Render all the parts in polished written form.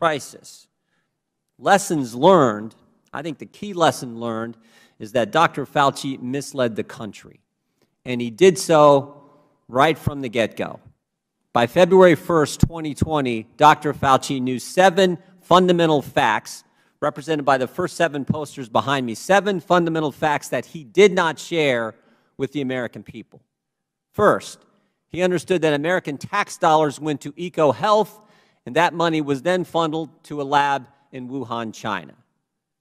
crisis. Lessons learned, I think the key lesson learned is that Dr. Fauci misled the country, and he did so right from the get-go. By February 1st, 2020, Dr. Fauci knew 7 fundamental facts, represented by the first 7 posters behind me, 7 fundamental facts that he did not share with the American people. First, he understood that American tax dollars went to eco-health, and that money was then funneled to a lab in Wuhan, China.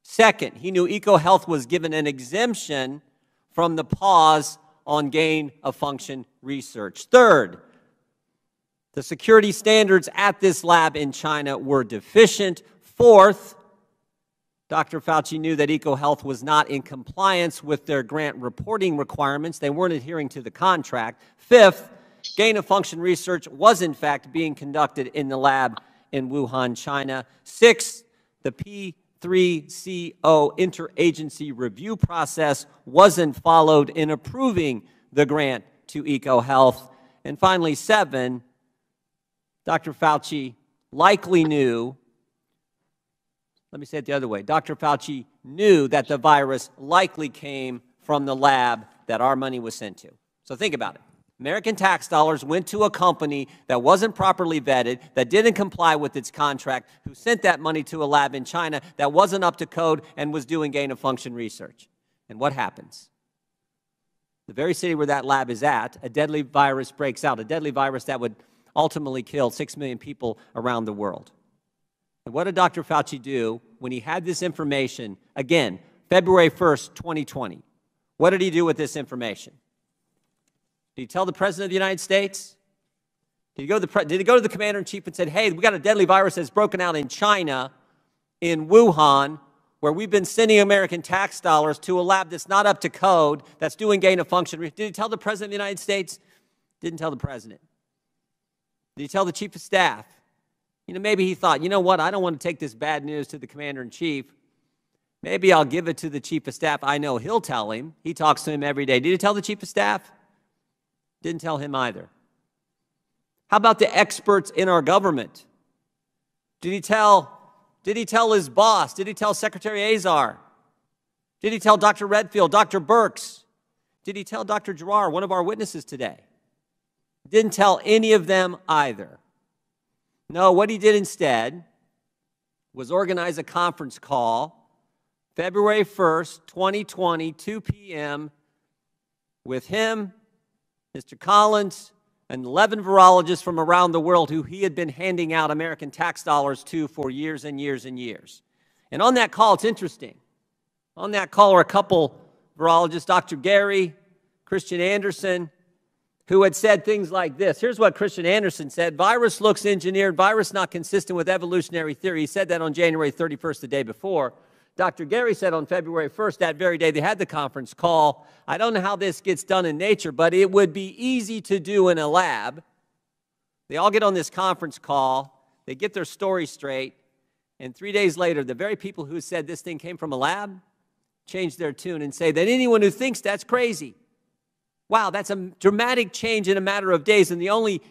Second, he knew eco-health was given an exemption from the pause on gain-of-function research. Third, the security standards at this lab in China were deficient. Fourth, Dr. Fauci knew that EcoHealth was not in compliance with their grant reporting requirements. They weren't adhering to the contract. Fifth, gain-of-function research was in fact being conducted in the lab in Wuhan, China. Sixth, the P3CO interagency review process wasn't followed in approving the grant to EcoHealth. And finally, 7, Dr. Fauci likely knew, let me say it the other way, Dr. Fauci knew that the virus likely came from the lab that our money was sent to. So think about it. American tax dollars went to a company that wasn't properly vetted, that didn't comply with its contract, who sent that money to a lab in China that wasn't up to code and was doing gain-of-function research. And what happens? The very city where that lab is at, a deadly virus breaks out, a deadly virus that would ultimately kill 6 million people around the world. And what did Dr. Fauci do when he had this information, again, February 1st, 2020? What did he do with this information? Did he tell the President of the United States? Did he go to the Commander-in-Chief and said, hey, we got a deadly virus that's broken out in China, in Wuhan, where we've been sending American tax dollars to a lab that's not up to code, that's doing gain-of-function? Did he tell the President of the United States? Didn't tell the President. Did he tell the Chief of Staff? You know, maybe he thought, you know what, I don't want to take this bad news to the Commander-in-Chief. Maybe I'll give it to the Chief of Staff. I know he'll tell him. He talks to him every day. Did he tell the Chief of Staff? Didn't tell him either. How about the experts in our government? Did he tell his boss? Did he tell Secretary Azar? Did he tell Dr. Redfield, Dr. Birx? Did he tell Dr. Giroir, one of our witnesses today? Didn't tell any of them either. No, what he did instead was organize a conference call February 1st, 2020, 2 p.m. with him, Mr. Collins, and 11 virologists from around the world who he had been handing out American tax dollars to for years and years and years. And on that call, it's interesting. On that call are a couple virologists, Dr. Gary, Christian Anderson, who had said things like this. Here's what Christian Anderson said: virus looks engineered, virus not consistent with evolutionary theory. He said that on January 31st, the day before. Dr. Gary said on February 1st, that very day they had the conference call, I don't know how this gets done in nature, but it would be easy to do in a lab. They all get on this conference call, they get their story straight, and 3 days later, the very people who said this thing came from a lab change their tune and say that anyone who thinks that's crazy. Wow, that's a dramatic change in a matter of days, and the only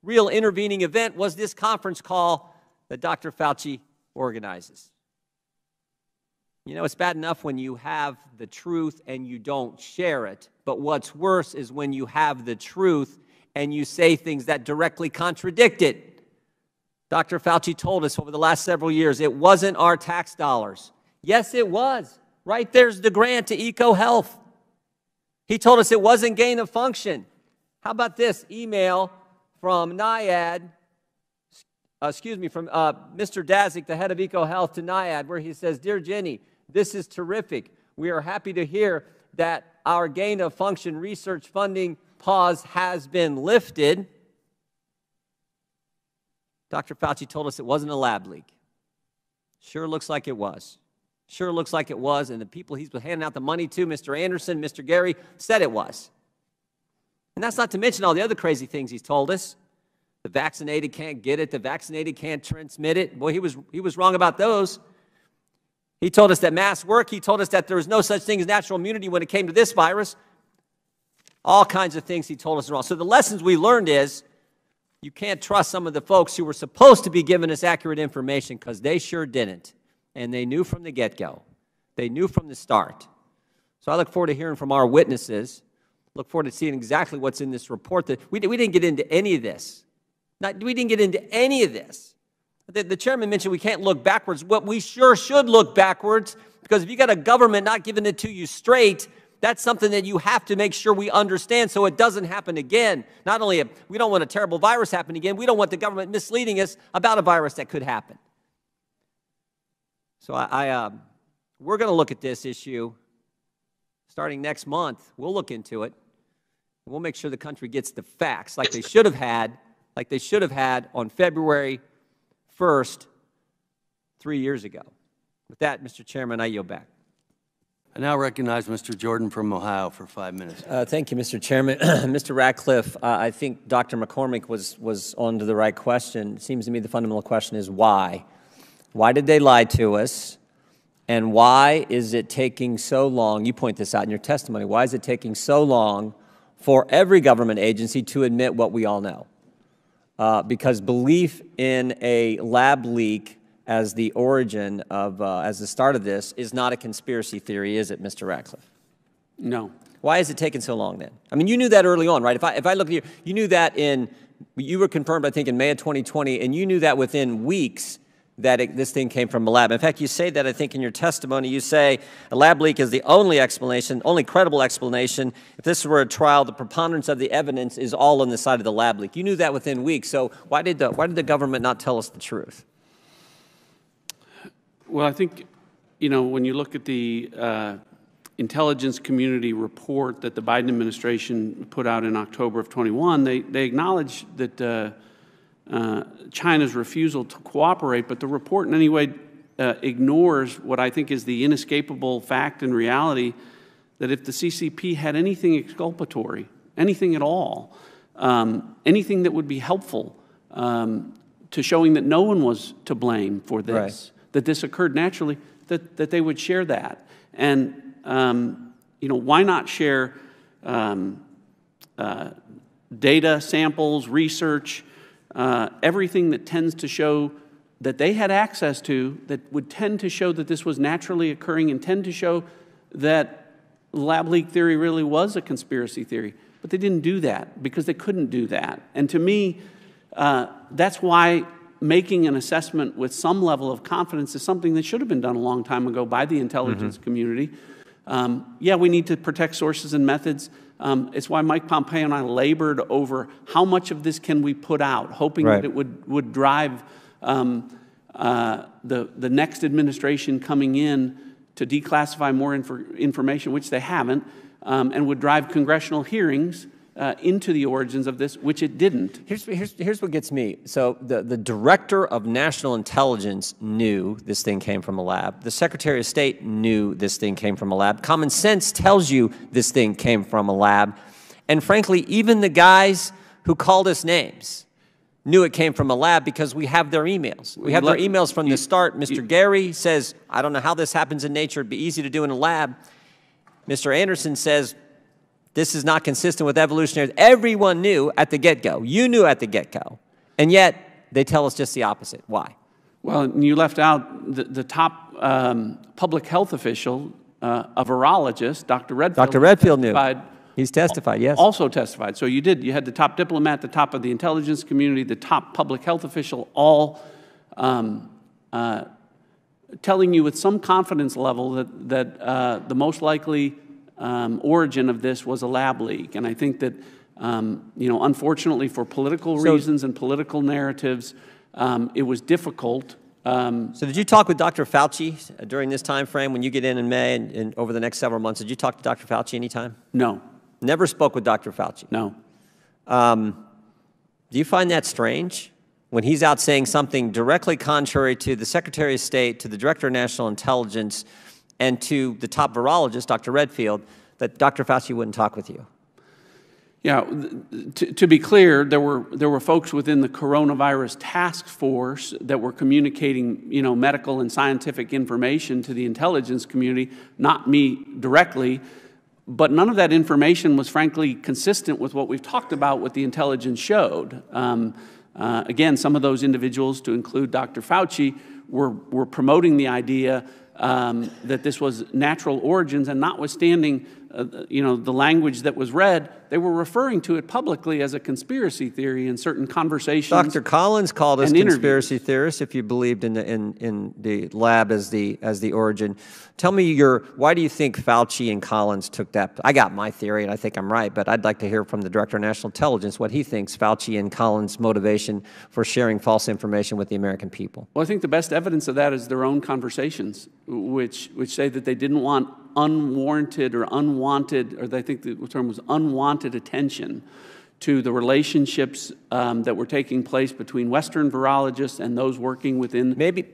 real intervening event was this conference call that Dr. Fauci organizes. You know, it's bad enough when you have the truth and you don't share it, but what's worse is when you have the truth and you say things that directly contradict it. Dr. Fauci told us over the last several years it wasn't our tax dollars. Yes, it was. Right there's the grant to EcoHealth. He told us it wasn't gain of function. How about this email from NIAID, from Mr. Dazik, the head of EcoHealth, to NIAID, where he says, Dear Jenny, this is terrific. We are happy to hear that our gain of function research funding pause has been lifted. Dr. Fauci told us it wasn't a lab leak. Sure looks like it was. Sure looks like it was, and the people he's been handing out the money to, Mr. Anderson, Mr. Gary, said it was. And that's not to mention all the other crazy things he's told us. The vaccinated can't get it. The vaccinated can't transmit it. Boy, he was wrong about those. He told us that masks work. He told us that there was no such thing as natural immunity when it came to this virus. All kinds of things he told us wrong. So the lessons we learned is, You can't trust some of the folks who were supposed to be giving us accurate information, because they sure didn't. And they knew from the get-go. They knew from the start. So I look forward to hearing from our witnesses. Look forward to seeing exactly what's in this report. That we didn't get into any of this. We didn't get into any of this. The chairman mentioned we can't look backwards. What we sure should look backwards, because if you got a government not giving it to you straight, that's something that you have to make sure we understand so it doesn't happen again. Not only we don't want a terrible virus happen again, we don't want the government misleading us about a virus that could happen. So we're going to look at this issue starting next month. We'll look into it. And we'll make sure the country gets the facts like they should have had, on February 1st, 3 years ago. With that, Mr. Chairman, I yield back. I now recognize Mr. Jordan from Ohio for 5 minutes. Thank you, Mr. Chairman. Mr. Ratcliffe, I think Dr. McCormick was on to the right question. It seems to me the fundamental question is why? Why did they lie to us? And why is it taking so long? You point this out in your testimony. Why is it taking so long for every government agency to admit what we all know? Because belief in a lab leak as the origin of, as the start of this, is not a conspiracy theory, is it, Mr. Ratcliffe? No. Why is it taking so long then? I mean, you knew that early on, right? If I look at you, you knew that you were confirmed, I think, in May of 2020, and you knew that within weeks that this thing came from a lab. In fact, you say that, I think, in your testimony. You say a lab leak is the only explanation, only credible explanation. If this were a trial, the preponderance of the evidence is all on the side of the lab leak. You knew that within weeks. So why did the government not tell us the truth? Well, I think, you know, when you look at the intelligence community report that the Biden administration put out in October of 21, they acknowledge that China's refusal to cooperate, but the report in any way ignores what I think is the inescapable fact and reality that if the CCP had anything exculpatory, anything at all, anything that would be helpful to showing that no one was to blame for this, right, that this occurred naturally, that they would share that. And, you know, why not share data, samples, research, everything that tends to show that they had access to, that would tend to show that this was naturally occurring and tend to show that lab leak theory really was a conspiracy theory. But they didn't do that because they couldn't do that. And to me, that's why making an assessment with some level of confidence is something that should have been done a long time ago by the intelligence community. Yeah, we need to protect sources and methods. It's why Mike Pompeo and I labored over how much of this can we put out, hoping that it would drive the next administration coming in to declassify more information, which they haven't, and would drive congressional hearings into the origins of this, which it didn't. Here's what gets me. So the Director of National Intelligence knew this thing came from a lab. The Secretary of State knew this thing came from a lab. Common sense tells you this thing came from a lab. And frankly, even the guys who called us names knew it came from a lab because we have their emails. We have their emails from the start. Mr. Gary says, I don't know how this happens in nature. It'd be easy to do in a lab. Mr. Anderson says, this is not consistent with evolutionary. Everyone knew at the get-go. You knew at the get-go. And yet, they tell us just the opposite. Why? Well, you left out the top public health official, a virologist, Dr. Redfield. Dr. Redfield knew. He's testified, yes. Also testified. So you did. You had the top diplomat, the top of the intelligence community, the top public health official, all telling you with some confidence level that the most likely origin of this was a lab leak. And I think that, you know, unfortunately for political reasons and political narratives, it was difficult. So did you talk with Dr. Fauci during this time frame when you get in May and over the next several months? Did you talk to Dr. Fauci anytime? No. Never spoke with Dr. Fauci? No. Do you find that strange when he's out saying something directly contrary to the Secretary of State, to the Director of National Intelligence, and to the top virologist, Dr. Redfield, that Dr. Fauci wouldn't talk with you? Yeah, to be clear, there were folks within the coronavirus task force that were communicating, you know, medical and scientific information to the intelligence community, not me directly. But none of that information was frankly consistent with what we've talked about, what the intelligence showed. Again, some of those individuals, to include Dr. Fauci, were promoting the idea that this was natural origins, and notwithstanding the language that was read, they were referring to it publicly as a conspiracy theory in certain conversations. Dr. Collins called us conspiracy interviews. theorists if you believed in the lab as the origin. Tell me why do you think Fauci and Collins took that? I got my theory, and I think I'm right, but I'd like to hear from the Director of National Intelligence what he thinks Fauci and Collins' motivation for sharing false information with the American people. Well, I think the best evidence of that is their own conversations, which say that they didn't want unwarranted or unwanted, or I think the term was unwanted attention to the relationships that were taking place between Western virologists and those working within the Wuhan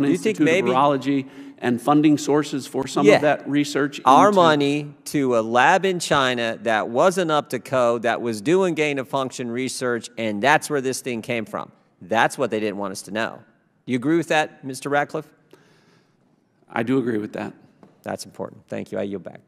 Institute of Virology, and funding sources for some of that research. Our money to a lab in China that wasn't up to code, that was doing gain-of-function research, and that's where this thing came from. That's what they didn't want us to know. Do you agree with that, Mr. Ratcliffe? I do agree with that. That's important. Thank you. I yield back.